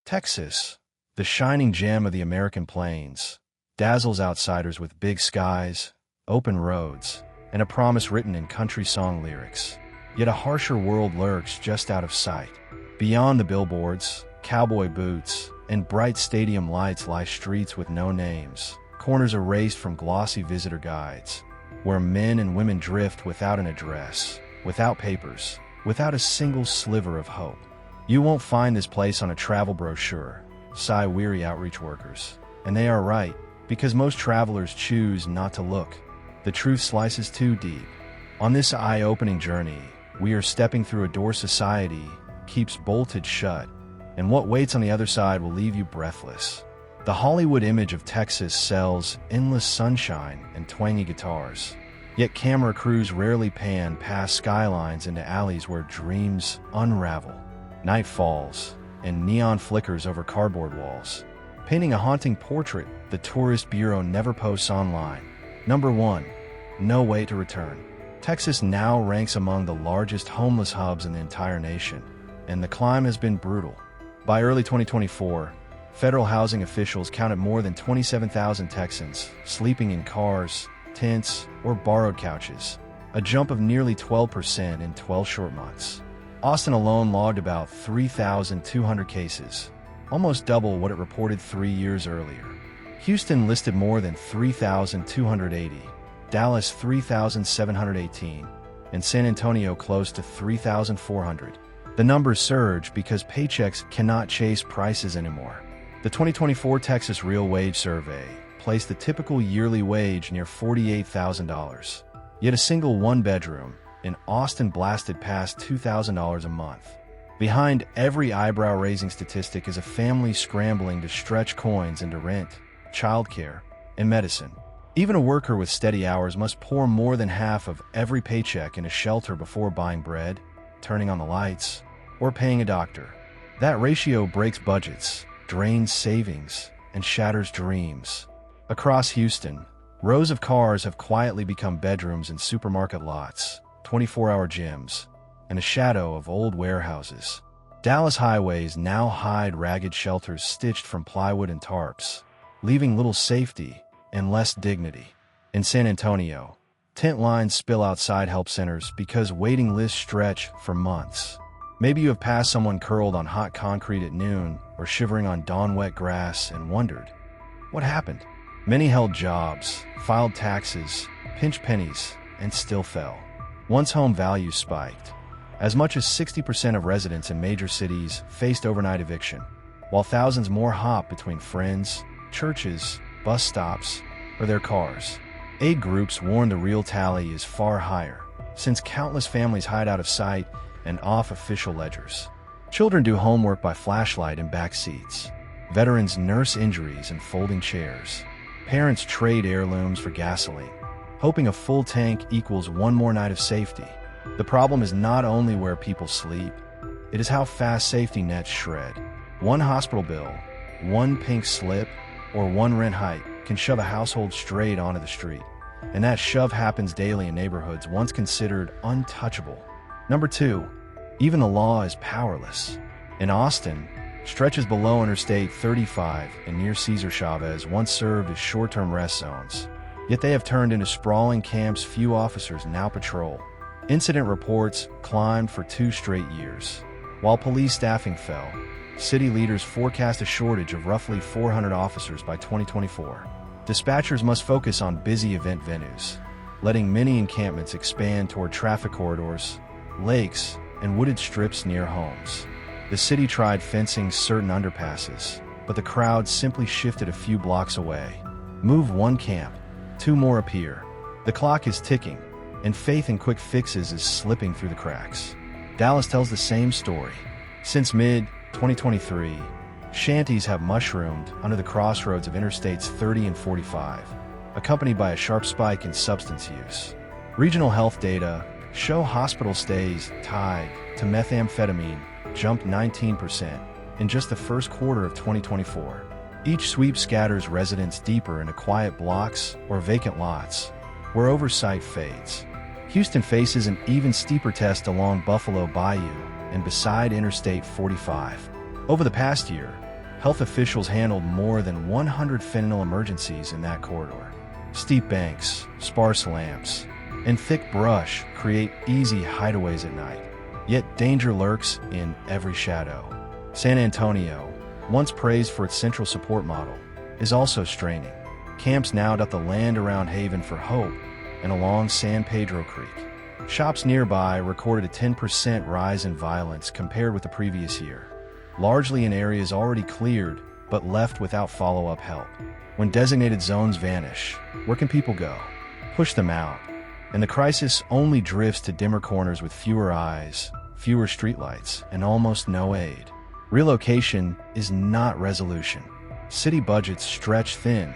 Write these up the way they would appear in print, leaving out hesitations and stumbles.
Texas, the shining gem of the American plains, dazzles outsiders with big skies, open roads, and a promise written in country song lyrics. Yet a harsher world lurks just out of sight. Beyond the billboards, cowboy boots, and bright stadium lights lie streets with no names, corners erased from glossy visitor guides, where men and women drift without an address, without papers, without a single sliver of hope. You won't find this place on a travel brochure, sigh weary outreach workers. And they are right, because most travelers choose not to look. The truth slices too deep. On this eye-opening journey, we are stepping through a door society keeps bolted shut, and what waits on the other side will leave you breathless. The Hollywood image of Texas sells endless sunshine and twangy guitars, yet camera crews rarely pan past skylines into alleys where dreams unravel. Night falls, and neon flickers over cardboard walls, painting a haunting portrait the Tourist Bureau never posts online. Number 1. No way to return. Texas now ranks among the largest homeless hubs in the entire nation, and the climb has been brutal. By early 2024, federal housing officials counted more than 27,000 Texans sleeping in cars, tents, or borrowed couches, a jump of nearly 12% in 12 short months. Austin alone logged about 3,200 cases, almost double what it reported 3 years earlier. Houston listed more than 3,280, Dallas 3,718, and San Antonio close to 3,400. The numbers surge because paychecks cannot chase prices anymore. The 2024 Texas Real Wage Survey placed the typical yearly wage near $48,000. Yet a single one-bedroom in Austin blasted past $2,000 a month. Behind every eyebrow-raising statistic is a family scrambling to stretch coins into rent, childcare, and medicine. Even a worker with steady hours must pour more than half of every paycheck in a shelter before buying bread, turning on the lights, or paying a doctor. That ratio breaks budgets, drains savings, and shatters dreams. Across Houston, rows of cars have quietly become bedrooms in supermarket lots, 24-hour gyms, and a shadow of old warehouses. Dallas highways now hide ragged shelters stitched from plywood and tarps, leaving little safety and less dignity. In San Antonio, tent lines spill outside help centers because waiting lists stretch for months. Maybe you have passed someone curled on hot concrete at noon or shivering on dawn-wet grass and wondered, what happened? Many held jobs, filed taxes, pinched pennies, and still fell. Once home values spiked, as much as 60% of residents in major cities faced overnight eviction, while thousands more hop between friends, churches, bus stops, or their cars. Aid groups warn the real tally is far higher, since countless families hide out of sight and off official ledgers. Children do homework by flashlight in back seats. Veterans nurse injuries in folding chairs. Parents trade heirlooms for gasoline, hoping a full tank equals one more night of safety. The problem is not only where people sleep, it is how fast safety nets shred. One hospital bill, one pink slip, or one rent hike can shove a household straight onto the street. And that shove happens daily in neighborhoods once considered untouchable. Number 2, even the law is powerless. In Austin, stretches below Interstate 35 and near Cesar Chavez once served as short-term rest zones. Yet they have turned into sprawling camps few officers now patrol. Incident reports climbed for 2 straight years. While police staffing fell, city leaders forecast a shortage of roughly 400 officers by 2024. Dispatchers must focus on busy event venues, letting many encampments expand toward traffic corridors, lakes, and wooded strips near homes. The city tried fencing certain underpasses, but the crowd simply shifted a few blocks away. Move one camp, 2 more appear. The clock is ticking, and faith in quick fixes is slipping through the cracks. Dallas tells the same story. Since mid-2023, shanties have mushroomed under the crossroads of Interstates 30 and 45, accompanied by a sharp spike in substance use. Regional health data show hospital stays tied to methamphetamine jumped 19% in just the first quarter of 2024. Each sweep scatters residents deeper into quiet blocks or vacant lots, where oversight fades. Houston faces an even steeper test along Buffalo Bayou and beside Interstate 45. Over the past year, Health officials handled more than 100 fentanyl emergencies in that corridor. Steep banks, sparse lamps, and thick brush create easy hideaways at night. Yet danger lurks in every shadow. San Antonio, once praised for its central support model, is also straining. Camps now dot the land around Haven for Hope and along San Pedro Creek. Shops nearby recorded a 10% rise in violence compared with the previous year, largely in areas already cleared but left without follow-up help. When designated zones vanish, where can people go? Push them out, and the crisis only drifts to dimmer corners with fewer eyes, fewer streetlights, and almost no aid. Relocation is not resolution. City budgets stretch thin,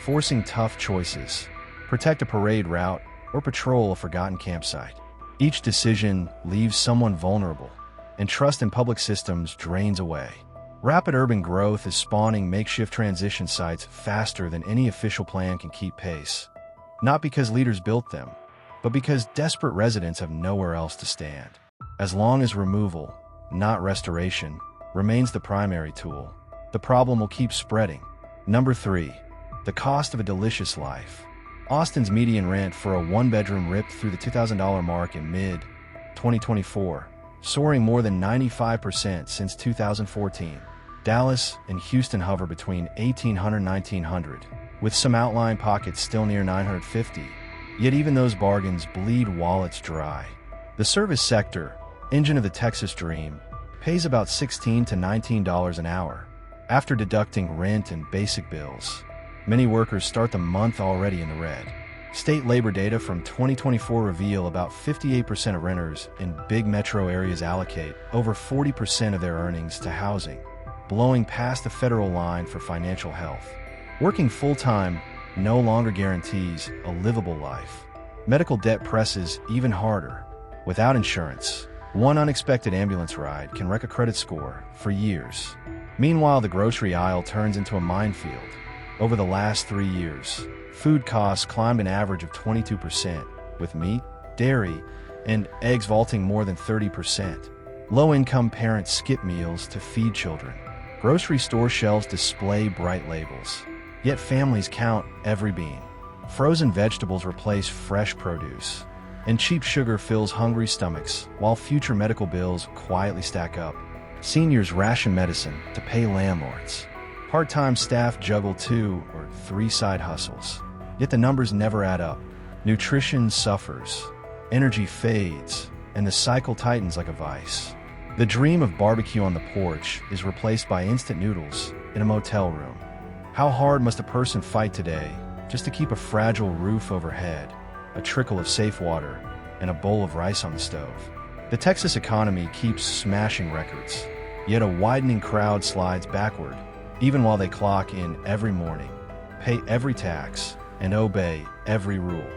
forcing tough choices. Protect a parade route or patrol a forgotten campsite. Each decision leaves someone vulnerable, and trust in public systems drains away. Rapid urban growth is spawning makeshift transition sites faster than any official plan can keep pace. Not because leaders built them, but because desperate residents have nowhere else to stand. As long as removal, not restoration, remains the primary tool, the problem will keep spreading. Number 3. The cost of a delicious life. Austin's median rent for a one-bedroom ripped through the $2,000 mark in mid-2024, soaring more than 95% since 2014. Dallas and Houston hover between $1,800 and $1,900, with some outlying pockets still near $950. Yet even those bargains bleed wallets dry. The service sector, engine of the Texas dream, pays about $16 to $19 an hour. After deducting rent and basic bills, many workers start the month already in the red. State labor data from 2024 reveal about 58% of renters in big metro areas allocate over 40% of their earnings to housing, blowing past the federal line for financial health. Working full-time no longer guarantees a livable life. Medical debt presses even harder. Without insurance, one unexpected ambulance ride can wreck a credit score for years. Meanwhile, the grocery aisle turns into a minefield. Over the last 3 years, food costs climbed an average of 22%, with meat, dairy, and eggs vaulting more than 30%. Low-income parents skip meals to feed children. Grocery store shelves display bright labels, yet families count every bean. Frozen vegetables replace fresh produce, and cheap sugar fills hungry stomachs while future medical bills quietly stack up. Seniors ration medicine to pay landlords. Part-time staff juggle 2 or 3 side hustles, yet the numbers never add up. Nutrition suffers, energy fades, and the cycle tightens like a vice. The dream of barbecue on the porch is replaced by instant noodles in a motel room. How hard must a person fight today just to keep a fragile roof overhead, a trickle of safe water, and a bowl of rice on the stove? The Texas economy keeps smashing records, yet a widening crowd slides backward, even while they clock in every morning, pay every tax, and obey every rule.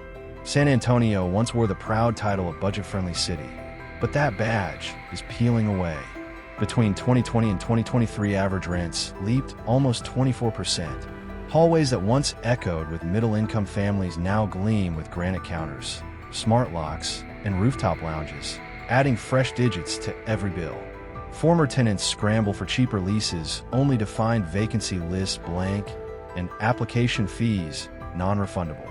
San Antonio once wore the proud title of budget-friendly city, but that badge is peeling away. Between 2020 and 2023, average rents leaped almost 24%. Hallways that once echoed with middle-income families now gleam with granite counters, smart locks, and rooftop lounges, adding fresh digits to every bill. Former tenants scramble for cheaper leases only to find vacancy lists blank and application fees non-refundable.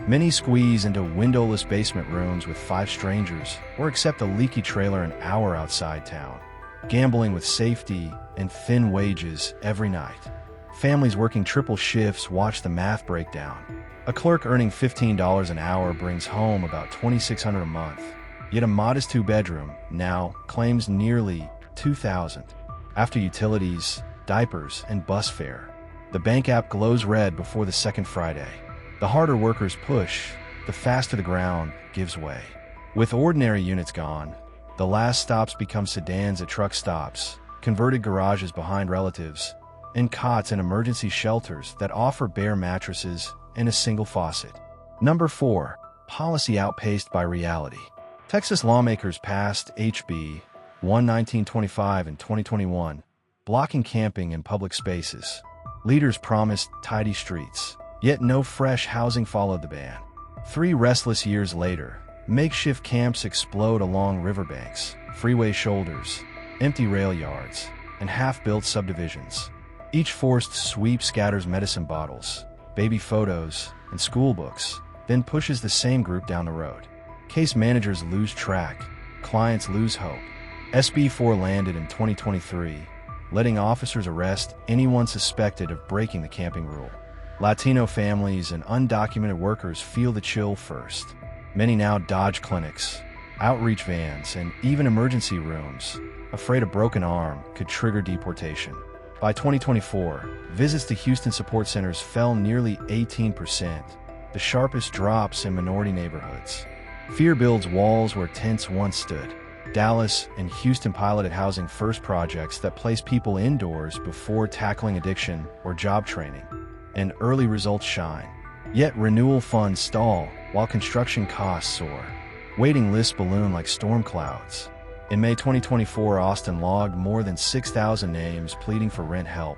Many squeeze into windowless basement rooms with 5 strangers or accept a leaky trailer an hour outside town, gambling with safety and thin wages every night. Families working triple shifts watch the math break down. A clerk earning $15 an hour brings home about $2,600 a month, yet a modest 2-bedroom now claims nearly $2,000. After utilities, diapers, and bus fare, the bank app glows red before the second Friday. The harder workers push, the faster the ground gives way. With ordinary units gone, the last stops become sedans at truck stops, converted garages behind relatives, and cots in emergency shelters that offer bare mattresses and a single faucet. Number 4. Policy outpaced by reality. Texas lawmakers passed HB 1925 in 2021, blocking camping in public spaces. Leaders promised tidy streets, yet no fresh housing followed the ban. 3 restless years later, makeshift camps explode along riverbanks, freeway shoulders, empty rail yards, and half-built subdivisions. Each forced sweep scatters medicine bottles, baby photos, and school books, then pushes the same group down the road. Case managers lose track, clients lose hope. SB 4 landed in 2023, letting officers arrest anyone suspected of breaking the camping rule. Latino families and undocumented workers feel the chill first. Many now dodge clinics, outreach vans, and even emergency rooms, afraid a broken arm could trigger deportation. By 2024, visits to Houston support centers fell nearly 18%, the sharpest drops in minority neighborhoods. Fear builds walls where tents once stood. Dallas and Houston piloted housing first projects that place people indoors before tackling addiction or job training, and early results shine. Yet renewal funds stall while construction costs soar. Waiting lists balloon like storm clouds. In May 2024, Austin logged more than 6,000 names pleading for rent help,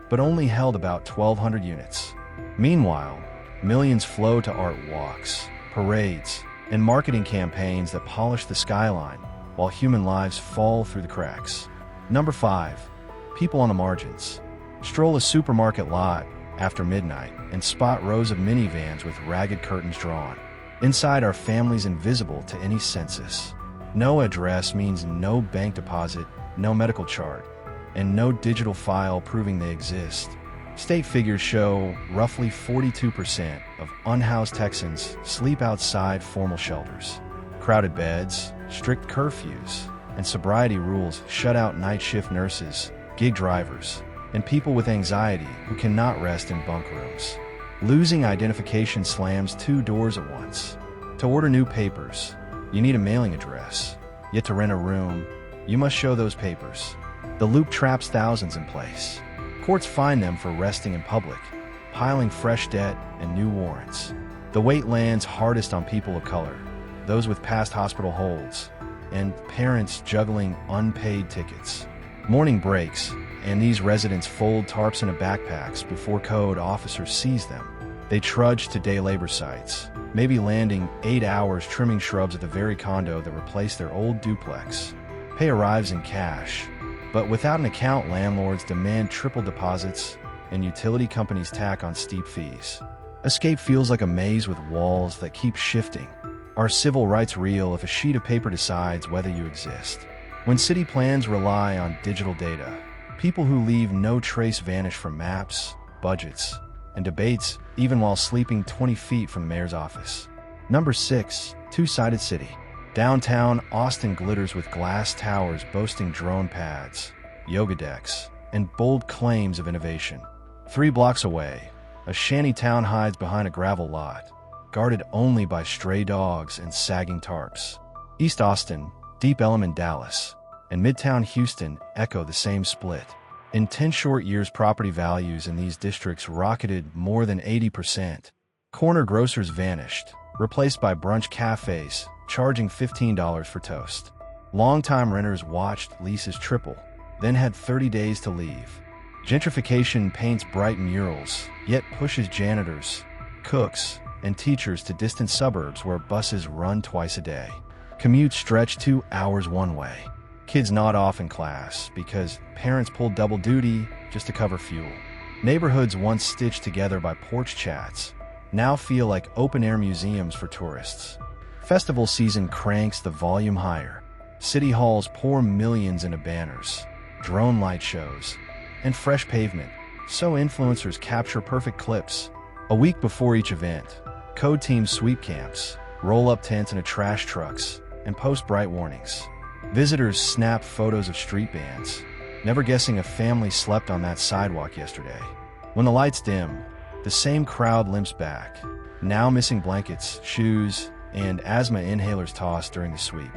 but only held about 1,200 units. Meanwhile, millions flow to art walks, parades, and marketing campaigns that polish the skyline, while human lives fall through the cracks. Number 5. People on the margins. Stroll a supermarket lot after midnight and spot rows of minivans with ragged curtains drawn. Inside are families invisible to any census. No address means no bank deposit, no medical chart, and no digital file proving they exist. State figures show roughly 42% of unhoused Texans sleep outside formal shelters. Crowded beds, strict curfews, and sobriety rules shut out night shift nurses, gig drivers, and people with anxiety who cannot rest in bunk rooms. Losing identification slams 2 doors at once. To order new papers, you need a mailing address. Yet to rent a room, you must show those papers. The loop traps thousands in place. Courts fine them for resting in public, piling fresh debt and new warrants. The weight lands hardest on people of color, those with past hospital holds, and parents juggling unpaid tickets. Morning breaks, and these residents fold tarps into backpacks before code officers seize them. They trudge to day labor sites, maybe landing 8 hours trimming shrubs at the very condo that replaced their old duplex. Pay arrives in cash, but without an account, landlords demand triple deposits and utility companies tack on steep fees. Escape feels like a maze with walls that keep shifting. Are civil rights real if a sheet of paper decides whether you exist? When city plans rely on digital data, people who leave no trace vanish from maps, budgets, and debates, even while sleeping 20 feet from the mayor's office. Number 6. Two-sided city. Downtown Austin glitters with glass towers boasting drone pads, yoga decks, and bold claims of innovation. 3 blocks away, a shanty town hides behind a gravel lot, guarded only by stray dogs and sagging tarps. East Austin, Deep Ellum, Dallas, and Midtown Houston echo the same split. In 10 short years, property values in these districts rocketed more than 80%. Corner grocers vanished, replaced by brunch cafes, charging $15 for toast. Longtime renters watched leases triple, then had 30 days to leave. Gentrification paints bright murals, yet pushes janitors, cooks, and teachers to distant suburbs where buses run twice a day. Commutes stretch 2 hours one way. Kids nod off in class because parents pulled double duty just to cover fuel. Neighborhoods once stitched together by porch chats now feel like open-air museums for tourists. Festival season cranks the volume higher. City halls pour millions into banners, drone light shows, and fresh pavement, so influencers capture perfect clips. A week before each event, code teams sweep camps, roll up tents into trash trucks, and post bright warnings. Visitors snap photos of street bands, never guessing a family slept on that sidewalk yesterday. When the lights dim, the same crowd limps back, now missing blankets, shoes, and asthma inhalers tossed during the sweep.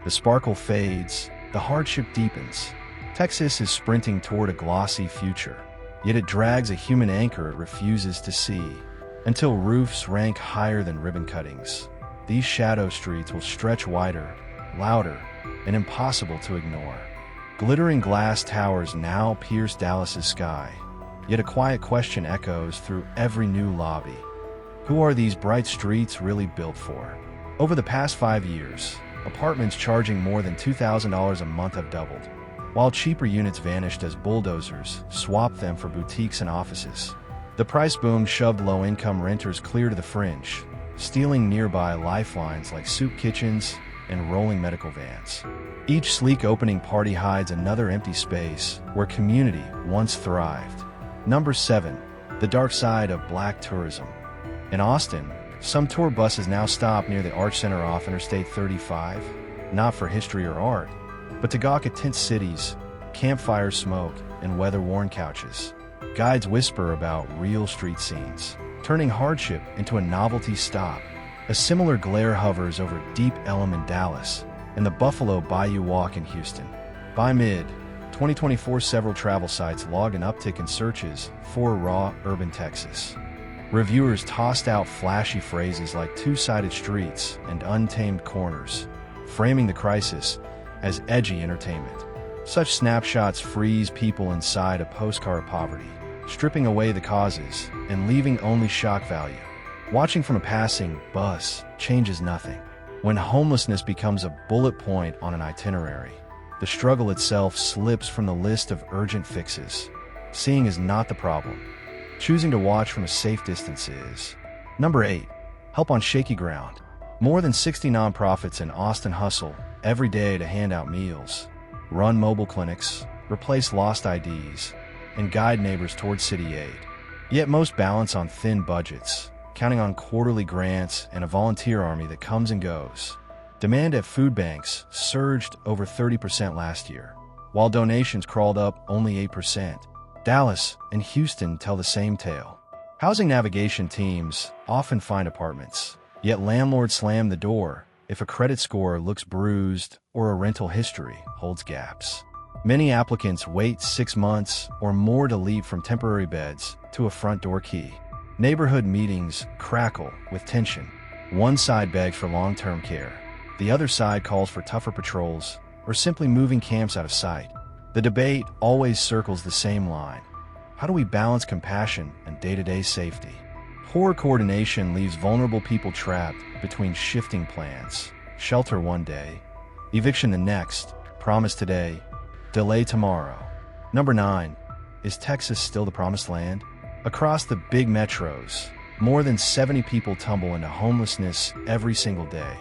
The sparkle fades, the hardship deepens. Texas is sprinting toward a glossy future, yet it drags a human anchor it refuses to see. Until roofs rank higher than ribbon cuttings, these shadow streets will stretch wider, louder, and impossible to ignore. Glittering glass towers now pierce Dallas's sky, yet a quiet question echoes through every new lobby. Who are these bright streets really built for? Over the past 5 years, apartments charging more than $2,000 a month have doubled. while cheaper units vanished as bulldozers swapped them for boutiques and offices. The price boom shoved low-income renters clear to the fringe, stealing nearby lifelines like soup kitchens and rolling medical vans. Each sleek opening party hides another empty space where community once thrived. Number 7. The dark side of black tourism. In Austin, some tour buses now stop near the Arch Center off Interstate 35, not for history or art, but to gawk at tent cities, campfire smoke, and weather-worn couches. Guides whisper about real street scenes, turning hardship into a novelty stop. A similar glare hovers over Deep Ellum in Dallas and the Buffalo Bayou Walk in Houston. By mid-2024, several travel sites logged an uptick in searches for raw urban Texas. Reviewers tossed out flashy phrases like two-sided streets and untamed corners, framing the crisis as edgy entertainment. Such snapshots freeze people inside a postcard of poverty, stripping away the causes and leaving only shock value. Watching from a passing bus changes nothing. When homelessness becomes a bullet point on an itinerary, the struggle itself slips from the list of urgent fixes. Seeing is not the problem. Choosing to watch from a safe distance is. Number 8. Help on shaky ground. More than 60 nonprofits in Austin hustle every day to hand out meals, run mobile clinics, replace lost IDs, and guide neighbors towards city aid. Yet most balance on thin budgets, counting on quarterly grants and a volunteer army that comes and goes. Demand at food banks surged over 30% last year, while donations crawled up only 8%. Dallas and Houston tell the same tale. Housing navigation teams often find apartments, yet landlords slam the door if a credit score looks bruised or a rental history holds gaps. Many applicants wait 6 months or more to leap from temporary beds to a front door key. Neighborhood meetings crackle with tension. One side begs for long-term care. The other side calls for tougher patrols or simply moving camps out of sight. The debate always circles the same line. How do we balance compassion and day-to-day safety? Poor coordination leaves vulnerable people trapped between shifting plans. Shelter one day, eviction the next, promise today, delay tomorrow. Number 9. Is Texas still the promised land? Across the big metros, more than 70 people tumble into homelessness every single day.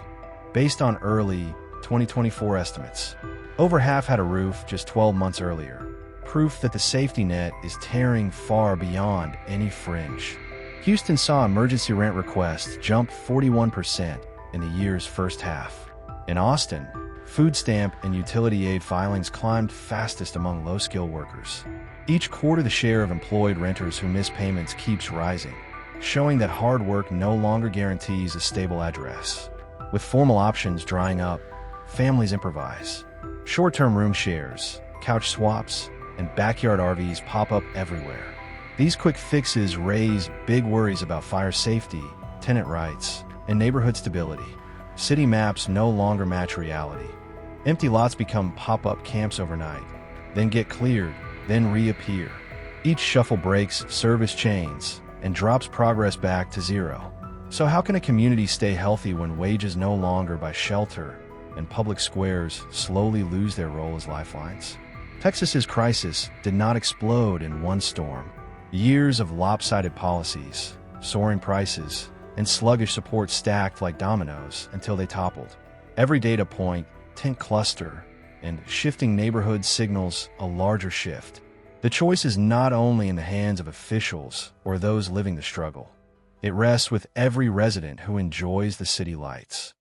Based on early 2024 estimates, over half had a roof just 12 months earlier. Proof that the safety net is tearing far beyond any fringe. Houston saw emergency rent requests jump 41% in the year's first half. In Austin, food stamp and utility aid filings climbed fastest among low-skilled workers. Each quarter, the share of employed renters who miss payments keeps rising, showing that hard work no longer guarantees a stable address. With formal options drying up, families improvise. Short-term room shares, couch swaps, and backyard RVs pop up everywhere. These quick fixes raise big worries about fire safety, tenant rights, and neighborhood stability. City maps no longer match reality. Empty lots become pop-up camps overnight, then get cleared, then reappear. Each shuffle breaks service chains and drops progress back to zero. So how can a community stay healthy when wages no longer buy shelter and public squares slowly lose their role as lifelines? Texas's crisis did not explode in one storm. Years of lopsided policies, soaring prices, and sluggish support stacked like dominoes until they toppled. Every data point, tent cluster, and shifting neighborhood signals a larger shift. The choice is not only in the hands of officials or those living the struggle. It rests with every resident who enjoys the city lights.